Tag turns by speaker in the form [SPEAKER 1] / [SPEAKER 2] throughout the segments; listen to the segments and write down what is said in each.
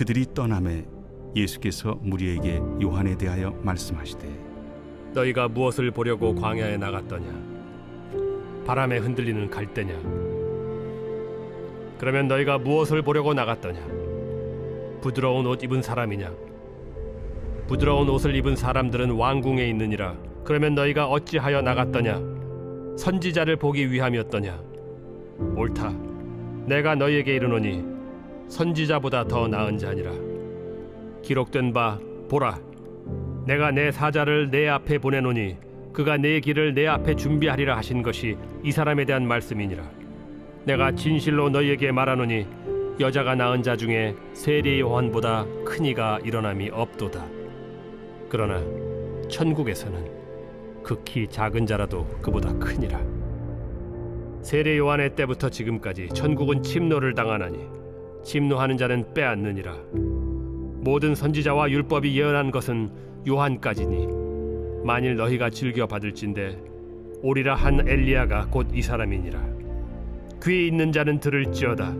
[SPEAKER 1] 그들이 떠나매 예수께서 무리에게 요한에 대하여 말씀하시되
[SPEAKER 2] 너희가 무엇을 보려고 광야에 나갔더냐? 바람에 흔들리는 갈대냐? 그러면 너희가 무엇을 보려고 나갔더냐? 부드러운 옷 입은 사람이냐? 부드러운 옷을 입은 사람들은 왕궁에 있느니라. 그러면 너희가 어찌하여 나갔더냐? 선지자를 보기 위함이었더냐? 옳다. 내가 너희에게 이르노니 선지자보다 더 나은 자니라. 기록된 바 보라, 내가 내 사자를 내 앞에 보내노니 그가 내 길을 내 앞에 준비하리라 하신 것이 이 사람에 대한 말씀이니라. 내가 진실로 너희에게 말하노니 여자가 낳은 자 중에 세례 요한보다 큰 이가 일어남이 없도다. 그러나 천국에서는 극히 작은 자라도 그보다 크니라. 세례 요한의 때부터 지금까지 천국은 침노를 당하나니 침노하는 자는 빼앗느니라. 모든 선지자와 율법이 예언한 것은 요한까지니 만일 너희가 즐겨 받을진대 오리라 한 엘리야가 곧 이 사람이니라. 귀 있는 자는 들을지어다.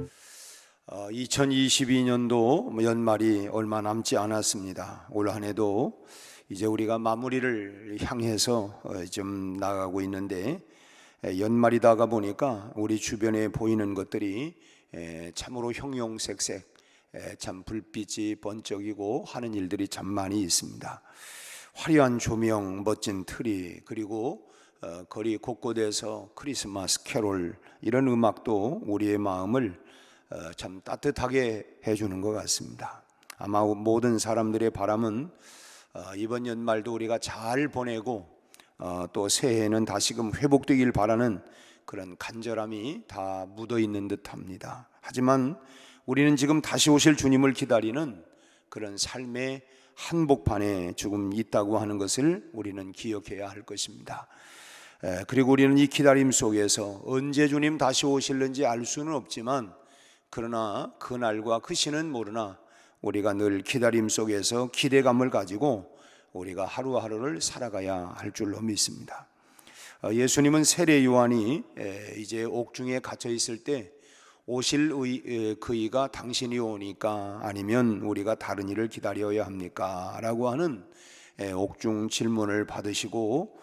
[SPEAKER 3] 2022년도 연말이 얼마 남지 않았습니다. 올 한 해도 이제 우리가 마무리를 향해서 좀 나가고 있는데 연말이 다가 보니까 우리 주변에 보이는 것들이 참으로 형용색색 참 불빛이 번쩍이고 하는 일들이 참 많이 있습니다. 화려한 조명, 멋진 트리, 그리고 거리 곳곳에서 크리스마스 캐롤, 이런 음악도 우리의 마음을 참 따뜻하게 해주는 것 같습니다. 아마 모든 사람들의 바람은 이번 연말도 우리가 잘 보내고 또 새해에는 다시금 회복되길 바라는 그런 간절함이 다 묻어 있는 듯합니다. 하지만 우리는 지금 다시 오실 주님을 기다리는 그런 삶의 한복판에 조금 있다고 하는 것을 우리는 기억해야 할 것입니다. 그리고 우리는 이 기다림 속에서 언제 주님 다시 오실는지 알 수는 없지만, 그러나 그날과 그 시는 모르나 우리가 늘 기다림 속에서 기대감을 가지고 우리가 하루하루를 살아가야 할 줄로 믿습니다. 예수님은 세례 요한이 이제 옥중에 갇혀 있을 때 오실 그이가 당신이 오니까 아니면 우리가 다른 일을 기다려야 합니까? 라고 하는 옥중 질문을 받으시고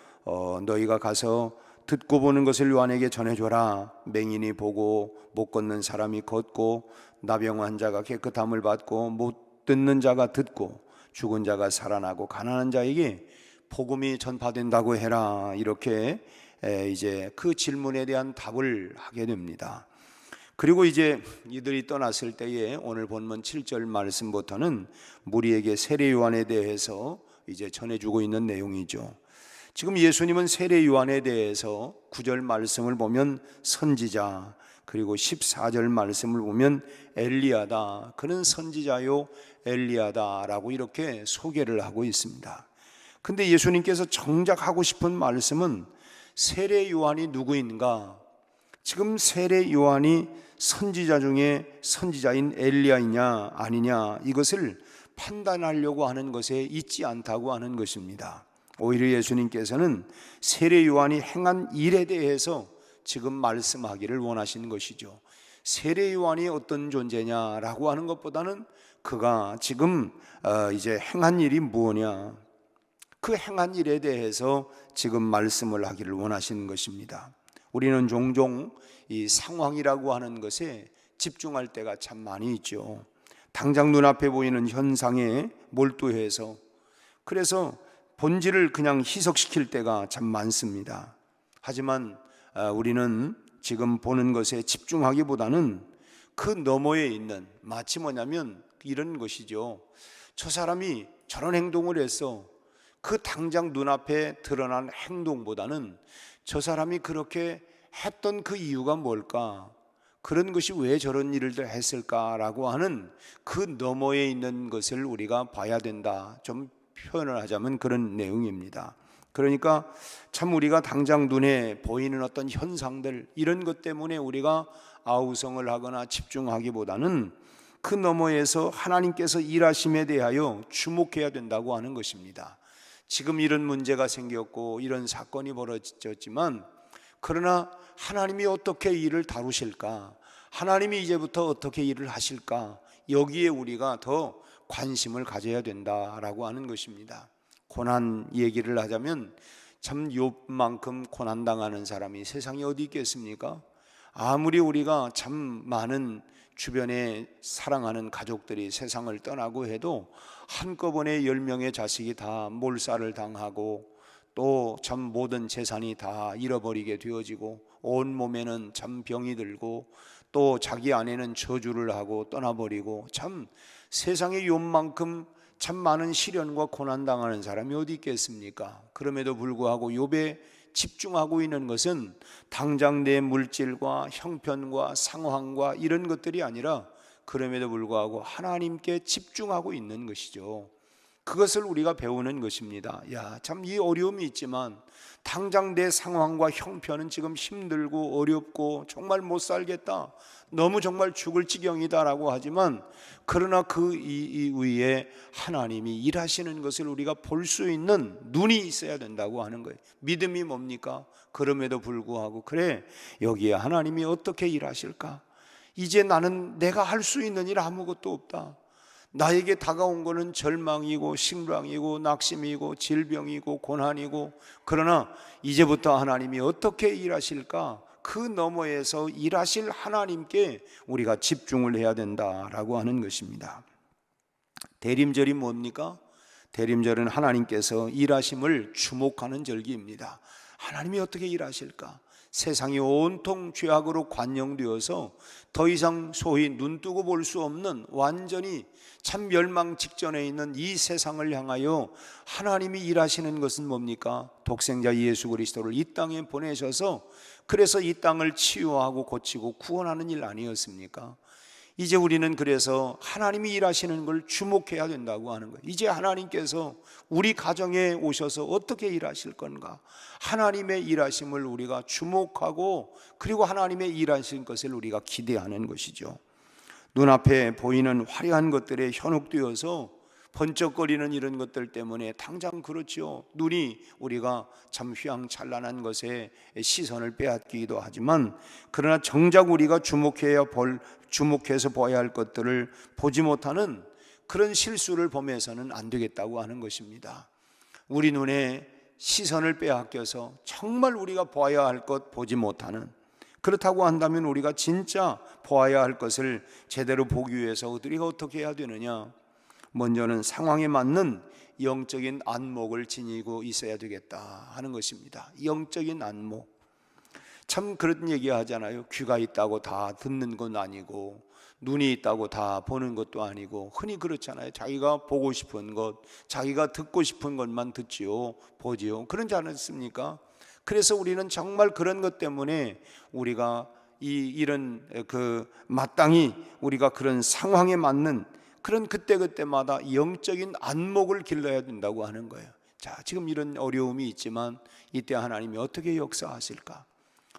[SPEAKER 3] 너희가 가서 듣고 보는 것을 요한에게 전해줘라. 맹인이 보고 못 걷는 사람이 걷고 나병 환자가 깨끗함을 받고 못 듣는 자가 듣고 죽은 자가 살아나고 가난한 자에게 복음이 전파된다고 해라. 이렇게 이제 그 질문에 대한 답을 하게 됩니다. 그리고 이제 이들이 떠났을 때에 오늘 본문 7절 말씀부터는 무리에게 세례 요한에 대해서 이제 전해주고 있는 내용이죠. 지금 예수님은 세례 요한에 대해서 9절 말씀을 보면 선지자, 그리고 14절 말씀을 보면 엘리야다, 그는 선지자요 엘리야다라고 이렇게 소개를 하고 있습니다. 근데 예수님께서 정작 하고 싶은 말씀은 세례 요한이 누구인가? 지금 세례 요한이 선지자 중에 선지자인 엘리야이냐 아니냐, 이것을 판단하려고 하는 것에 있지 않다고 하는 것입니다. 오히려 예수님께서는 세례 요한이 행한 일에 대해서 지금 말씀하기를 원하시는 것이죠. 세례 요한이 어떤 존재냐라고 하는 것보다는 그가 지금 이제 행한 일이 무엇냐, 그 행한 일에 대해서 지금 말씀을 하기를 원하시는 것입니다. 우리는 종종 이 상황이라고 하는 것에 집중할 때가 참 많이 있죠. 당장 눈앞에 보이는 현상에 몰두해서, 그래서 본질을 그냥 희석시킬 때가 참 많습니다. 하지만 우리는 지금 보는 것에 집중하기보다는 그 너머에 있는, 마치 뭐냐면 이런 것이죠. 저 사람이 저런 행동을 했어. 그 당장 눈앞에 드러난 행동보다는 저 사람이 그렇게 했던 그 이유가 뭘까? 그런 것이 왜 저런 일을 했을까라고 하는 그 너머에 있는 것을 우리가 봐야 된다. 좀 표현을 하자면 그런 내용입니다. 그러니까 참 우리가 당장 눈에 보이는 어떤 현상들, 이런 것 때문에 우리가 아우성을 하거나 집중하기보다는 그 너머에서 하나님께서 일하심에 대하여 주목해야 된다고 하는 것입니다. 지금 이런 문제가 생겼고 이런 사건이 벌어졌지만, 그러나 하나님이 어떻게 일을 다루실까? 하나님이 이제부터 어떻게 일을 하실까? 여기에 우리가 더 관심을 가져야 된다라고 하는 것입니다. 고난 얘기를 하자면 참 욥만큼 고난당하는 사람이 세상에 어디 있겠습니까? 아무리 우리가 참 많은 주변에 사랑하는 가족들이 세상을 떠나고 해도 한꺼번에 10명의 자식이 다 몰살을 당하고 또 참 모든 재산이 다 잃어버리게 되어지고 온 몸에는 참 병이 들고 또 자기 아내는 저주를 하고 떠나버리고 참 세상에 욥만큼 참 많은 시련과 고난당하는 사람이 어디 있겠습니까? 그럼에도 불구하고 욥에 집중하고 있는 것은 당장 내 물질과 형편과 상황과 이런 것들이 아니라 그럼에도 불구하고 하나님께 집중하고 있는 것이죠. 그것을 우리가 배우는 것입니다. 참 이 어려움이 있지만 당장 내 상황과 형편은 지금 힘들고 어렵고 정말 못 살겠다, 너무 정말 죽을 지경이다라고 하지만 그러나 그 이후에 하나님이 일하시는 것을 우리가 볼 수 있는 눈이 있어야 된다고 하는 거예요. 믿음이 뭡니까? 그럼에도 불구하고 그래, 여기에 하나님이 어떻게 일하실까? 이제 나는 내가 할 수 있는 일 아무것도 없다. 나에게 다가온 것은 절망이고 식량이고 낙심이고 질병이고 고난이고, 그러나 이제부터 하나님이 어떻게 일하실까? 그 너머에서 일하실 하나님께 우리가 집중을 해야 된다라고 하는 것입니다. 대림절이 뭡니까? 대림절은 하나님께서 일하심을 주목하는 절기입니다. 하나님이 어떻게 일하실까? 세상이 온통 죄악으로 관영되어서 더 이상 소위 눈뜨고 볼 수 없는 완전히 참 멸망 직전에 있는 이 세상을 향하여 하나님이 일하시는 것은 뭡니까? 독생자 예수 그리스도를 이 땅에 보내셔서 그래서 이 땅을 치유하고 고치고 구원하는 일 아니었습니까? 이제 우리는 그래서 하나님이 일하시는 걸 주목해야 된다고 하는 거예요. 이제 하나님께서 우리 가정에 오셔서 어떻게 일하실 건가? 하나님의 일하심을 우리가 주목하고 그리고 하나님의 일하신 것을 우리가 기대하는 것이죠. 눈앞에 보이는 화려한 것들에 현혹되어서 번쩍거리는 이런 것들 때문에 당장 그렇죠, 눈이 우리가 참 휘황찬란한 것에 시선을 빼앗기기도 하지만 그러나 정작 우리가 주목해서 봐야 할 것들을 보지 못하는 그런 실수를 범해서는 안 되겠다고 하는 것입니다. 우리 눈에 시선을 빼앗겨서 정말 우리가 봐야 할 것 보지 못하는, 그렇다고 한다면 우리가 진짜 보아야 할 것을 제대로 보기 위해서 우리가 어떻게 해야 되느냐? 먼저는 상황에 맞는 영적인 안목을 지니고 있어야 되겠다 하는 것입니다. 영적인 안목. 참 그런 얘기 하잖아요. 귀가 있다고 다 듣는 건 아니고 눈이 있다고 다 보는 것도 아니고, 흔히 그렇잖아요. 자기가 보고 싶은 것, 자기가 듣고 싶은 것만 듣지요, 보지요. 그런지 않습니까? 그래서 우리는 정말 그런 것 때문에 우리가 이런 마땅히 우리가 그런 상황에 맞는 그런 그때그때마다 영적인 안목을 길러야 된다고 하는 거예요. 자, 지금 이런 어려움이 있지만 이때 하나님이 어떻게 역사하실까?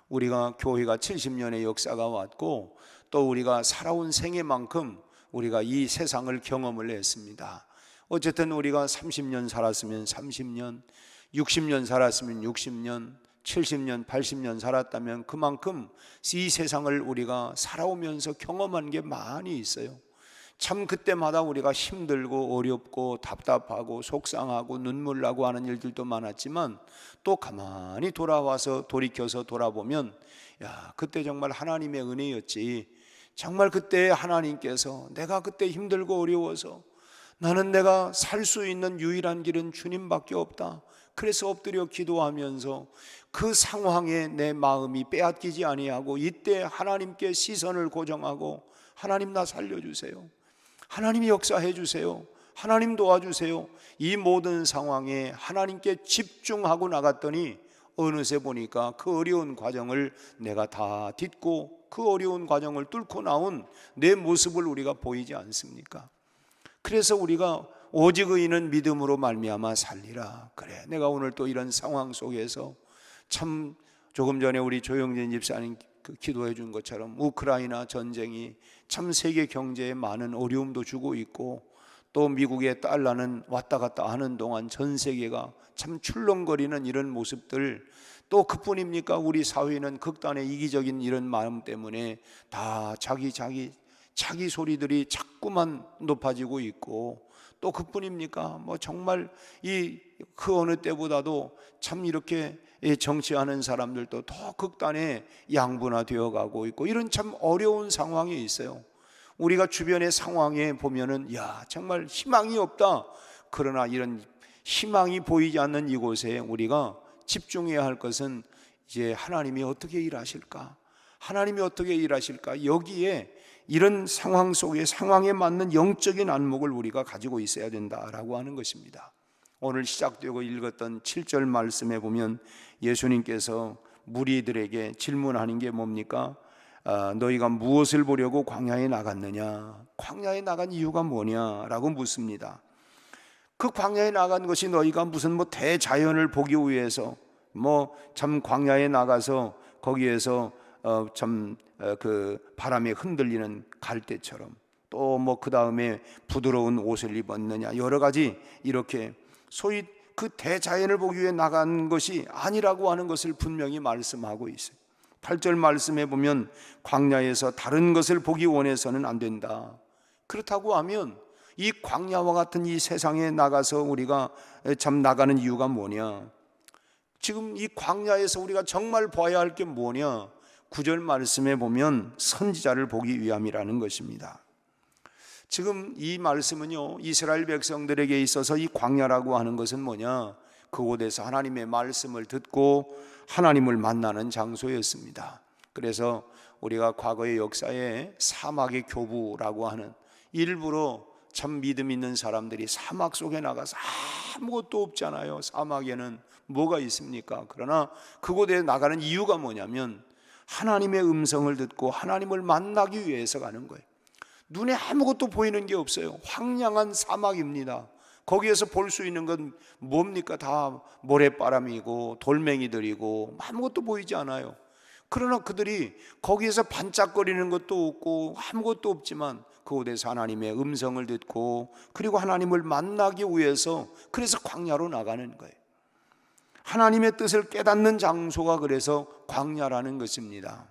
[SPEAKER 3] 우리가 교회가 70년의 역사가 왔고 또 우리가 살아온 생애만큼 우리가 이 세상을 경험을 했습니다. 어쨌든 우리가 30년 살았으면 30년, 60년 살았으면 60년, 70년, 80년 살았다면 그만큼 이 세상을 우리가 살아오면서 경험한 게 많이 있어요. 참 그때마다 우리가 힘들고 어렵고 답답하고 속상하고 눈물 나고 하는 일들도 많았지만 또 가만히 돌이켜서 돌아보면 그때 정말 하나님의 은혜였지. 정말 그때 하나님께서 내가 그때 힘들고 어려워서 나는 내가 살 수 있는 유일한 길은 주님밖에 없다. 그래서 엎드려 기도하면서 그 상황에 내 마음이 빼앗기지 아니하고 이때 하나님께 시선을 고정하고 하나님 나 살려주세요. 하나님이 역사해 주세요. 하나님 도와주세요. 이 모든 상황에 하나님께 집중하고 나갔더니 어느새 보니까 그 어려운 과정을 내가 다 딛고 그 어려운 과정을 뚫고 나온 내 모습을 우리가 보이지 않습니까? 그래서 우리가 오직 의인은 믿음으로 말미암아 살리라. 그래, 내가 오늘 또 이런 상황 속에서 참 조금 전에 우리 조영진 집사님 기도해 준 것처럼 우크라이나 전쟁이 참 세계 경제에 많은 어려움도 주고 있고 또 미국의 달러는 왔다 갔다 하는 동안 전 세계가 참 출렁거리는 이런 모습들, 또 그뿐입니까? 우리 사회는 극단의 이기적인 이런 마음 때문에 다 자기 자기 소리들이 자꾸만 높아지고 있고, 또 그뿐입니까? 뭐 정말 그 어느 때보다도 참 이렇게 정치하는 사람들도 더 극단에 양분화되어 가고 있고, 이런 참 어려운 상황에 있어요. 우리가 주변의 상황에 보면은 정말 희망이 없다. 그러나 이런 희망이 보이지 않는 이곳에 우리가 집중해야 할 것은 이제 하나님이 어떻게 일하실까? 하나님이 어떻게 일하실까? 여기에 이런 상황 속에 상황에 맞는 영적인 안목을 우리가 가지고 있어야 된다라고 하는 것입니다. 오늘 시작되고 읽었던 7절 말씀에 보면 예수님께서 무리들에게 질문하는 게 뭡니까? 너희가 무엇을 보려고 광야에 나갔느냐? 광야에 나간 이유가 뭐냐라고 묻습니다. 그 광야에 나간 것이 너희가 무슨 대자연을 보기 위해서 참 광야에 나가서 거기에서 그 바람에 흔들리는 갈대처럼, 또 그 다음에 부드러운 옷을 입었느냐, 여러 가지 이렇게 소위 그 대자연을 보기 위해 나간 것이 아니라고 하는 것을 분명히 말씀하고 있어요. 8절 말씀에 보면 광야에서 다른 것을 보기 원해서는 안 된다. 그렇다고 하면 이 광야와 같은 이 세상에 나가서 우리가 참 나가는 이유가 뭐냐? 지금 이 광야에서 우리가 정말 봐야 할 게 뭐냐? 9절 말씀에 보면 선지자를 보기 위함이라는 것입니다. 지금 이 말씀은요, 이스라엘 백성들에게 있어서 이 광야라고 하는 것은 뭐냐? 그곳에서 하나님의 말씀을 듣고 하나님을 만나는 장소였습니다. 그래서 우리가 과거의 역사에 사막의 교부라고 하는, 일부러 참 믿음 있는 사람들이 사막 속에 나가서 아무것도 없잖아요. 사막에는 뭐가 있습니까? 그러나 그곳에 나가는 이유가 뭐냐면 하나님의 음성을 듣고 하나님을 만나기 위해서 가는 거예요. 눈에 아무것도 보이는 게 없어요. 황량한 사막입니다. 거기에서 볼 수 있는 건 뭡니까? 다 모래바람이고 돌멩이들이고 아무것도 보이지 않아요. 그러나 그들이 거기에서 반짝거리는 것도 없고 아무것도 없지만 그곳에서 하나님의 음성을 듣고 그리고 하나님을 만나기 위해서, 그래서 광야로 나가는 거예요. 하나님의 뜻을 깨닫는 장소가 그래서 광야라는 것입니다.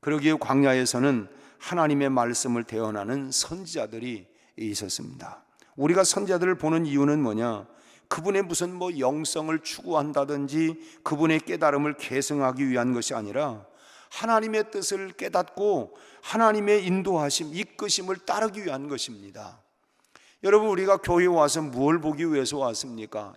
[SPEAKER 3] 그러기에 광야에서는 하나님의 말씀을 대언하는 선지자들이 있었습니다. 우리가 선지자들을 보는 이유는 뭐냐? 그분의 무슨 영성을 추구한다든지 그분의 깨달음을 계승하기 위한 것이 아니라 하나님의 뜻을 깨닫고 하나님의 인도하심, 이끄심을 따르기 위한 것입니다. 여러분, 우리가 교회에 와서 뭘 보기 위해서 왔습니까?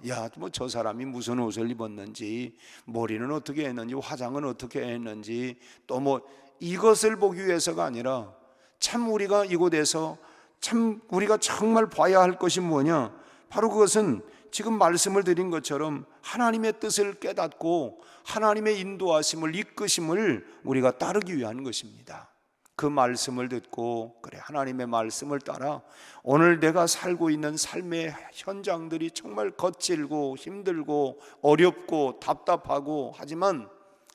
[SPEAKER 3] 저 사람이 무슨 옷을 입었는지, 머리는 어떻게 했는지, 화장은 어떻게 했는지, 또 이것을 보기 위해서가 아니라 참 우리가 이곳에서 참 우리가 정말 봐야 할 것이 뭐냐? 바로 그것은 지금 말씀을 드린 것처럼 하나님의 뜻을 깨닫고 하나님의 인도하심을, 이끄심을 우리가 따르기 위한 것입니다. 그 말씀을 듣고 그래 하나님의 말씀을 따라 오늘 내가 살고 있는 삶의 현장들이 정말 거칠고 힘들고 어렵고 답답하고 하지만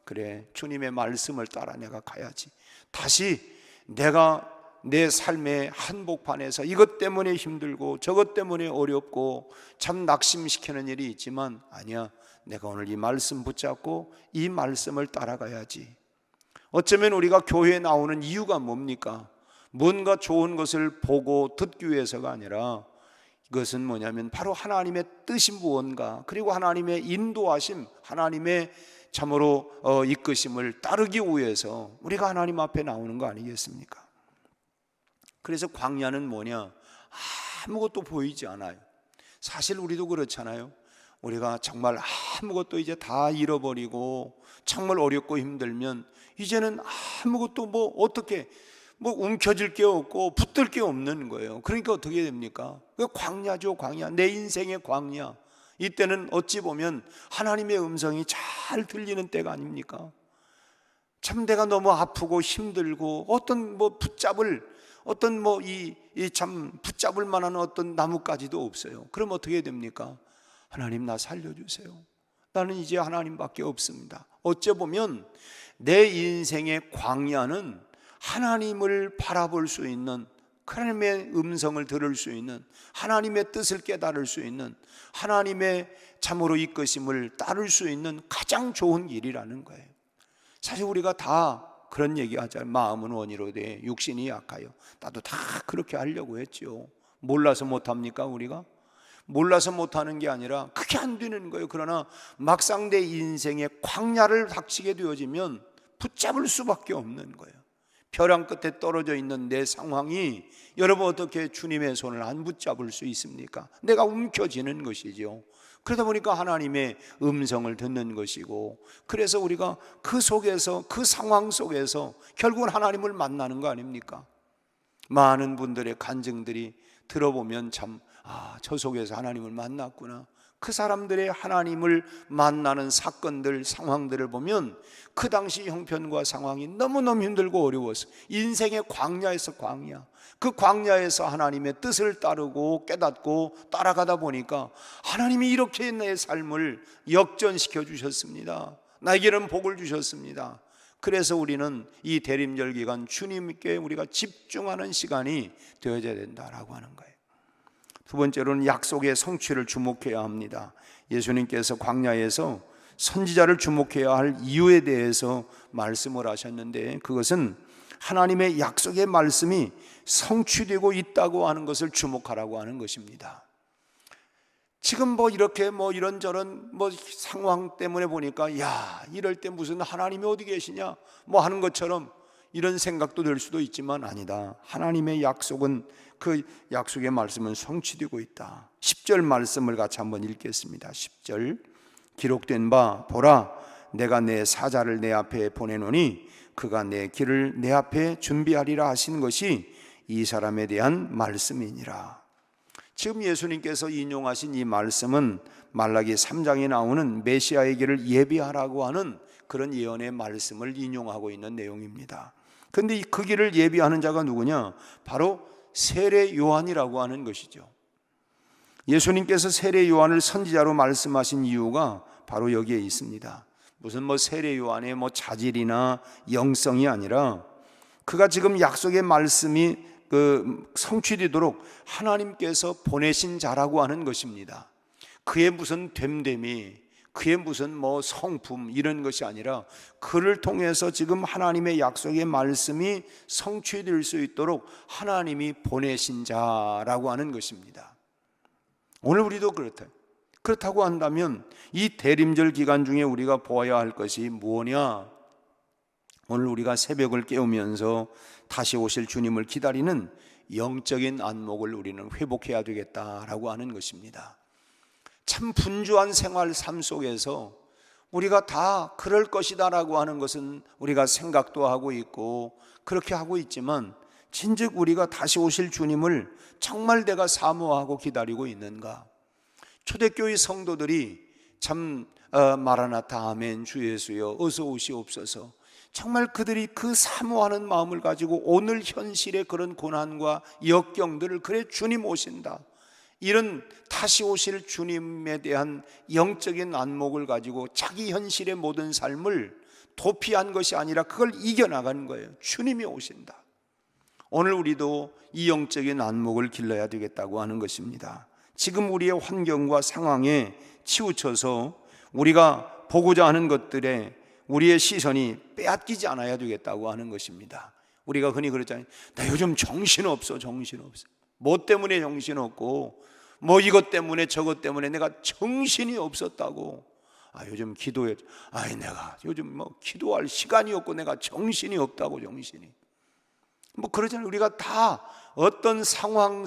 [SPEAKER 3] 그래 주님의 말씀을 따라 내가 가야지. 다시 내가 내 삶의 한복판에서 이것 때문에 힘들고 저것 때문에 어렵고 참 낙심시키는 일이 있지만 아니야, 내가 오늘 이 말씀 붙잡고 이 말씀을 따라가야지. 어쩌면 우리가 교회에 나오는 이유가 뭡니까? 뭔가 좋은 것을 보고 듣기 위해서가 아니라 이것은 뭐냐면 바로 하나님의 뜻이 무언가, 그리고 하나님의 인도하심, 하나님의 참으로 이끄심을 따르기 위해서 우리가 하나님 앞에 나오는 거 아니겠습니까? 그래서 광야는 뭐냐? 아무것도 보이지 않아요. 사실 우리도 그렇잖아요. 우리가 정말 아무것도 이제 다 잃어버리고 정말 어렵고 힘들면 이제는 아무것도 어떻게 움켜질 게 없고 붙들 게 없는 거예요. 그러니까 어떻게 됩니까? 그 광야죠, 광야. 내 인생의 광야. 이때는 어찌 보면 하나님의 음성이 잘 들리는 때가 아닙니까? 참 내가 너무 아프고 힘들고 어떤 붙잡을 어떤 참 붙잡을 만한 어떤 나뭇가지도 없어요. 그럼 어떻게 됩니까? 하나님 나 살려주세요. 나는 이제 하나님밖에 없습니다. 어째 보면 내 인생의 광야는 하나님을 바라볼 수 있는, 하나님의 음성을 들을 수 있는, 하나님의 뜻을 깨달을 수 있는, 하나님의 참으로 이끄심을 따를 수 있는 가장 좋은 길이라는 거예요. 사실 우리가 다 그런 얘기 하잖아요. 마음은 원이로 돼 육신이 약하여. 나도 다 그렇게 하려고 했죠. 몰라서 못합니까 우리가? 몰라서 못하는 게 아니라 그게 안 되는 거예요. 그러나 막상 내 인생의 광야를 닥치게 되어지면 붙잡을 수밖에 없는 거예요. 벼랑 끝에 떨어져 있는 내 상황이 여러분 어떻게 주님의 손을 안 붙잡을 수 있습니까? 내가 움켜쥐는 것이죠. 그러다 보니까 하나님의 음성을 듣는 것이고, 그래서 우리가 그 속에서, 그 상황 속에서 결국은 하나님을 만나는 거 아닙니까? 많은 분들의 간증들이 들어보면 참, 저 속에서 하나님을 만났구나. 그 사람들의 하나님을 만나는 사건들, 상황들을 보면 그 당시 형편과 상황이 너무너무 힘들고 어려워서 인생의 광야에서 광야, 그 광야에서 하나님의 뜻을 따르고 깨닫고 따라가다 보니까 하나님이 이렇게 내 삶을 역전시켜 주셨습니다. 나에게는 복을 주셨습니다. 그래서 우리는 이 대림절 기간 주님께 우리가 집중하는 시간이 되어야 된다라고 하는 거예요. 두 번째로는 약속의 성취를 주목해야 합니다. 예수님께서 광야에서 선지자를 주목해야 할 이유에 대해서 말씀을 하셨는데, 그것은 하나님의 약속의 말씀이 성취되고 있다고 하는 것을 주목하라고 하는 것입니다. 지금 이렇게 이런저런 상황 때문에 보니까 이럴 때 무슨 하나님이 어디 계시냐 하는 것처럼 이런 생각도 들 수도 있지만 아니다. 하나님의 약속은, 그 약속의 말씀은 성취되고 있다. 10절 말씀을 같이 한번 읽겠습니다. 10절 기록된 바 보라, 내가 내 사자를 내 앞에 보내노니 그가 내 길을 내 앞에 준비하리라 하신 것이 이 사람에 대한 말씀이니라. 지금 예수님께서 인용하신 이 말씀은 말라기 3장에 나오는 메시아의 길을 예비하라고 하는 그런 예언의 말씀을 인용하고 있는 내용입니다. 그런데 그 길을 예비하는 자가 누구냐? 바로 세례 요한이라고 하는 것이죠. 예수님께서 세례 요한을 선지자로 말씀하신 이유가 바로 여기에 있습니다. 무슨 세례 요한의 자질이나 영성이 아니라 그가 지금 약속의 말씀이 성취되도록 하나님께서 보내신 자라고 하는 것입니다. 그의 무슨 됨됨이, 그의 무슨 성품 이런 것이 아니라 그를 통해서 지금 하나님의 약속의 말씀이 성취될 수 있도록 하나님이 보내신 자라고 하는 것입니다. 오늘 우리도 그렇다고 한다면 이 대림절 기간 중에 우리가 보아야 할 것이 무엇이냐? 오늘 우리가 새벽을 깨우면서 다시 오실 주님을 기다리는 영적인 안목을 우리는 회복해야 되겠다라고 하는 것입니다. 참 분주한 생활 삶 속에서 우리가 다 그럴 것이다라고 하는 것은 우리가 생각도 하고 있고 그렇게 하고 있지만, 진즉 우리가 다시 오실 주님을 정말 내가 사모하고 기다리고 있는가? 초대교회 성도들이 참 마라나타 아멘 주 예수여 어서 오시옵소서, 정말 그들이 그 사모하는 마음을 가지고 오늘 현실의 그런 고난과 역경들을 그래 주님 오신다, 이런 다시 오실 주님에 대한 영적인 안목을 가지고 자기 현실의 모든 삶을 도피한 것이 아니라 그걸 이겨나가는 거예요. 주님이 오신다. 오늘 우리도 이 영적인 안목을 길러야 되겠다고 하는 것입니다. 지금 우리의 환경과 상황에 치우쳐서 우리가 보고자 하는 것들에 우리의 시선이 빼앗기지 않아야 되겠다고 하는 것입니다. 우리가 흔히 그러잖아요. 나 요즘 정신없어. 뭐 때문에 정신없고 이것 때문에 저것 때문에 내가 정신이 없었다고. 요즘 기도해. 내가 요즘 기도할 시간이 없고 내가 정신이 없다고. 정신이 그러잖아요. 우리가 다 어떤 상황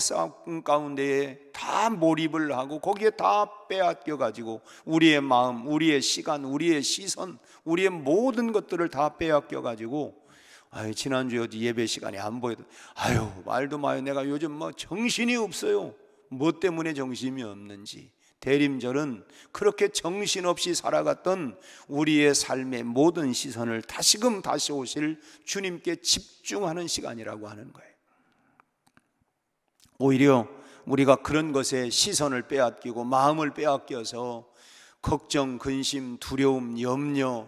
[SPEAKER 3] 가운데에 다 몰입을 하고 거기에 다 빼앗겨 가지고 우리의 마음, 우리의 시간, 우리의 시선, 우리의 모든 것들을 다 빼앗겨 가지고 지난주에 어디 예배 시간에 안 보여도 말도 마요. 내가 요즘 정신이 없어요. 뭐 때문에 정신이 없는지. 대림절은 그렇게 정신없이 살아갔던 우리의 삶의 모든 시선을 다시금 다시 오실 주님께 집중하는 시간이라고 하는 거예요. 오히려 우리가 그런 것에 시선을 빼앗기고 마음을 빼앗겨서 걱정, 근심, 두려움, 염려,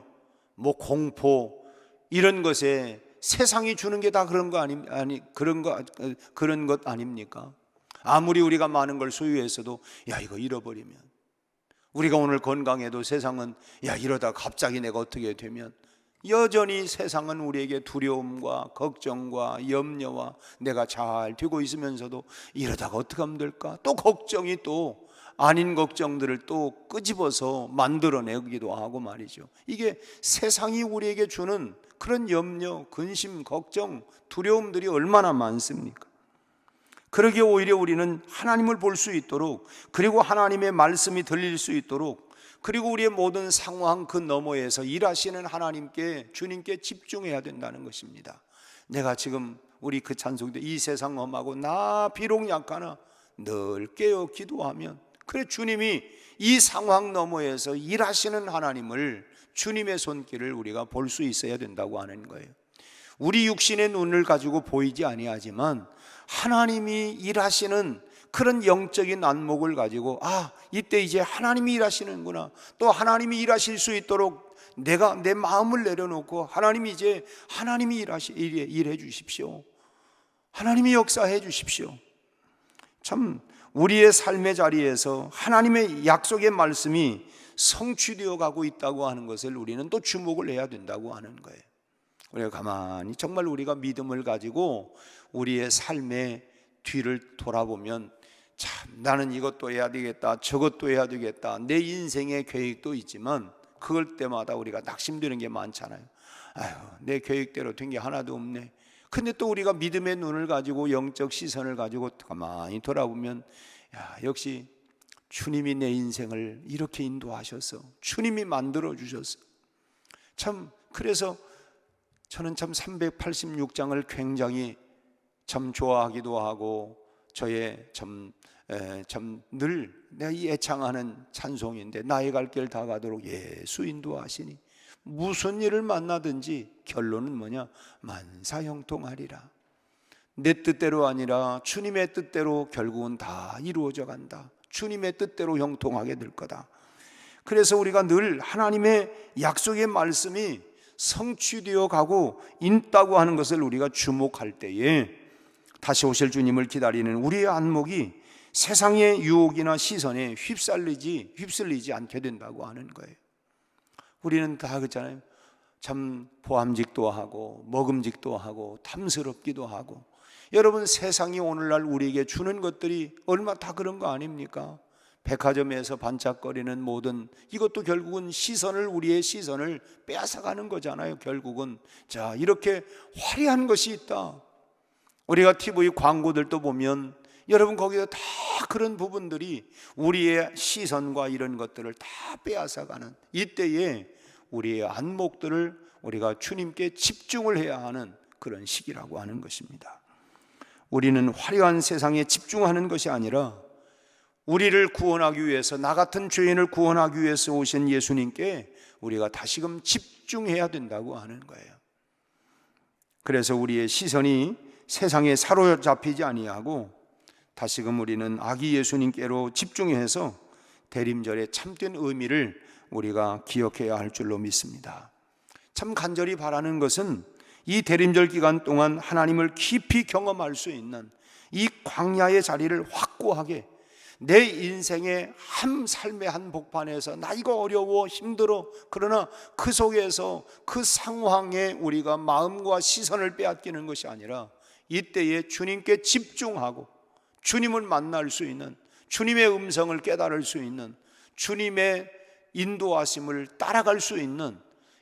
[SPEAKER 3] 공포 이런 것에 세상이 주는 게 다 그런 것 아닙니까? 아무리 우리가 많은 걸 소유했어도 이거 잃어버리면, 우리가 오늘 건강해도 세상은 이러다 갑자기 내가 어떻게 되면 여전히 세상은 우리에게 두려움과 걱정과 염려와 내가 잘 되고 있으면서도 이러다가 어떻게 하면 될까? 또 걱정이 또 아닌 걱정들을 또 끄집어서 만들어내기도 하고 말이죠. 이게 세상이 우리에게 주는 그런 염려, 근심, 걱정, 두려움들이 얼마나 많습니까? 그러기에 오히려 우리는 하나님을 볼 수 있도록, 그리고 하나님의 말씀이 들릴 수 있도록, 그리고 우리의 모든 상황 그 너머에서 일하시는 하나님께, 주님께 집중해야 된다는 것입니다. 내가 지금 우리 그 찬송 때 이 세상 험하고 나 비록 약하나 늘 깨어 기도하면, 그래 주님이 이 상황 너머에서 일하시는 하나님을, 주님의 손길을 우리가 볼 수 있어야 된다고 하는 거예요. 우리 육신의 눈을 가지고 보이지 아니하지만 하나님이 일하시는 그런 영적인 안목을 가지고, 아, 이때 이제 하나님이 일하시는구나, 또 하나님이 일하실 수 있도록 내가 내 마음을 내려놓고 하나님이 이제 하나님이 일해 주십시오, 하나님이 역사해 주십시오. 참 우리의 삶의 자리에서 하나님의 약속의 말씀이 성취되어 가고 있다고 하는 것을 우리는 또 주목을 해야 된다고 하는 거예요. 우리가 가만히 정말 우리가 믿음을 가지고 우리의 삶의 뒤를 돌아보면, 참 나는 이것도 해야 되겠다, 저것도 해야 되겠다, 내 인생의 계획도 있지만 그럴 때마다 우리가 낙심되는 게 많잖아요. 아유, 내 계획대로 된 게 하나도 없네. 근데 또 우리가 믿음의 눈을 가지고 영적 시선을 가지고 가만히 돌아보면, 야, 역시 주님이 내 인생을 이렇게 인도하셔서, 주님이 만들어 주셨어. 참 그래서 저는 참 386장을 굉장히 참 좋아하기도 하고, 저의 참 늘 내가 이 애창하는 찬송인데, 나의 갈 길 다 가도록 예수 인도하시니 무슨 일을 만나든지 결론은 뭐냐? 만사형통하리라. 내 뜻대로 아니라 주님의 뜻대로 결국은 다 이루어져 간다. 주님의 뜻대로 형통하게 될 거다. 그래서 우리가 늘 하나님의 약속의 말씀이 성취되어 가고 있다고 하는 것을 우리가 주목할 때에 다시 오실 주님을 기다리는 우리의 안목이 세상의 유혹이나 시선에 휩쓸리지 않게 된다고 하는 거예요. 우리는 다 그렇잖아요. 참 보암직도 하고 먹음직도 하고 탐스럽기도 하고, 여러분 세상이 오늘날 우리에게 주는 것들이 얼마 다 그런 거 아닙니까? 백화점에서 반짝거리는 모든 이것도 결국은 우리의 시선을 빼앗아가는 거잖아요. 결국은 자, 이렇게 화려한 것이 있다. 우리가 TV 광고들도 보면 여러분 거기에 다 그런 부분들이 우리의 시선과 이런 것들을 다 빼앗아가는, 이때에 우리의 안목들을 우리가 주님께 집중을 해야 하는 그런 시기라고 하는 것입니다. 우리는 화려한 세상에 집중하는 것이 아니라 우리를 구원하기 위해서, 나 같은 죄인을 구원하기 위해서 오신 예수님께 우리가 다시금 집중해야 된다고 하는 거예요. 그래서 우리의 시선이 세상에 사로잡히지 아니하고 다시금 우리는 아기 예수님께로 집중해서 대림절의 참된 의미를 우리가 기억해야 할 줄로 믿습니다. 참 간절히 바라는 것은 이 대림절 기간 동안 하나님을 깊이 경험할 수 있는 이 광야의 자리를 확고하게, 내 인생의 한 삶의 한 복판에서 나 이거 어려워 힘들어, 그러나 그 속에서 그 상황에 우리가 마음과 시선을 빼앗기는 것이 아니라 이때에 주님께 집중하고 주님을 만날 수 있는, 주님의 음성을 깨달을 수 있는, 주님의 인도하심을 따라갈 수 있는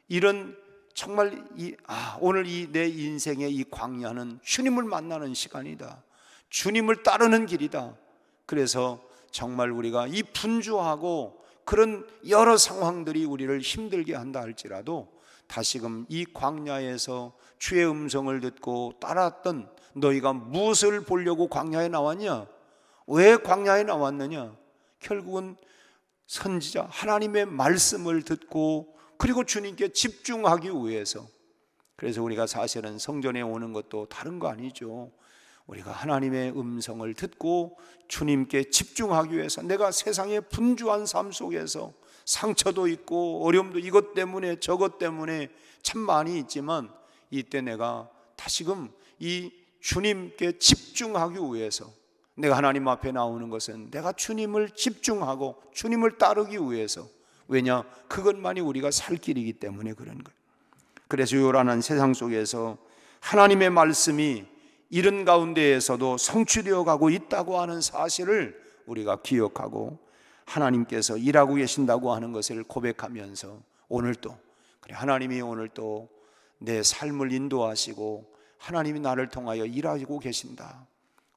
[SPEAKER 3] 이런, 정말 오늘 이 내 인생의 이 광야는 주님을 만나는 시간이다, 주님을 따르는 길이다. 그래서 정말 우리가 이 분주하고 그런 여러 상황들이 우리를 힘들게 한다 할지라도 다시금 이 광야에서 주의 음성을 듣고 따랐던 너희가 무엇을 보려고 광야에 나왔냐? 왜 광야에 나왔느냐? 결국은 선지자 하나님의 말씀을 듣고 그리고 주님께 집중하기 위해서. 그래서 우리가 사실은 성전에 오는 것도 다른 거 아니죠. 우리가 하나님의 음성을 듣고 주님께 집중하기 위해서, 내가 세상의 분주한 삶 속에서 상처도 있고 어려움도 이것 때문에 저것 때문에 참 많이 있지만, 이때 내가 다시금 이 주님께 집중하기 위해서, 내가 하나님 앞에 나오는 것은 내가 주님을 집중하고 주님을 따르기 위해서. 왜냐? 그것만이 우리가 살 길이기 때문에 그런 거예요. 그래서 요란한 세상 속에서 하나님의 말씀이 이런 가운데에서도 성취되어 가고 있다고 하는 사실을 우리가 기억하고 하나님께서 일하고 계신다고 하는 것을 고백하면서 오늘도 그래, 하나님이 오늘도 내 삶을 인도하시고 하나님이 나를 통하여 일하고 계신다.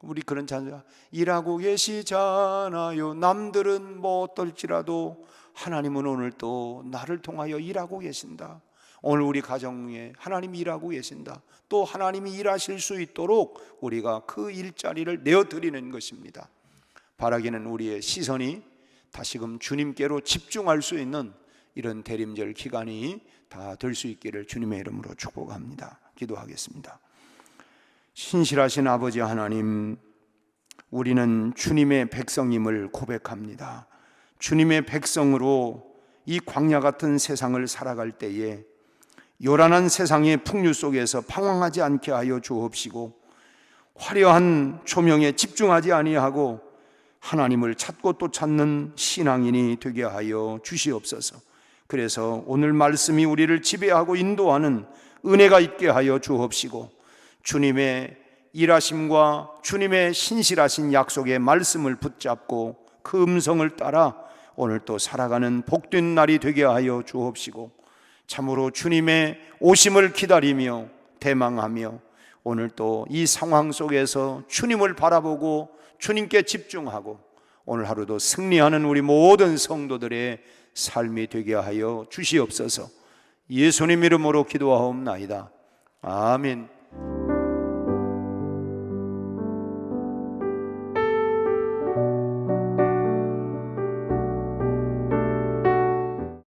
[SPEAKER 3] 우리 그런 찬양, 일하고 계시잖아요. 남들은 뭐 어떨지라도 하나님은 오늘도 나를 통하여 일하고 계신다. 오늘 우리 가정에 하나님이 일하고 계신다. 또 하나님이 일하실 수 있도록 우리가 그 일자리를 내어드리는 것입니다. 바라기는 우리의 시선이 다시금 주님께로 집중할 수 있는 이런 대림절 기간이 다 될 수 있기를 주님의 이름으로 축복합니다. 기도하겠습니다. 신실하신 아버지 하나님, 우리는 주님의 백성임을 고백합니다. 주님의 백성으로 이 광야 같은 세상을 살아갈 때에 요란한 세상의 풍류 속에서 방황하지 않게 하여 주옵시고, 화려한 조명에 집중하지 아니하고 하나님을 찾고 또 찾는 신앙인이 되게 하여 주시옵소서. 그래서 오늘 말씀이 우리를 지배하고 인도하는 은혜가 있게 하여 주옵시고, 주님의 일하심과 주님의 신실하신 약속의 말씀을 붙잡고 그 음성을 따라 오늘 또 살아가는 복된 날이 되게 하여 주옵시고, 참으로 주님의 오심을 기다리며 대망하며 오늘 또 이 상황 속에서 주님을 바라보고 주님께 집중하고 오늘 하루도 승리하는 우리 모든 성도들의 삶이 되게 하여 주시옵소서. 예수님 이름으로 기도하옵나이다. 아멘.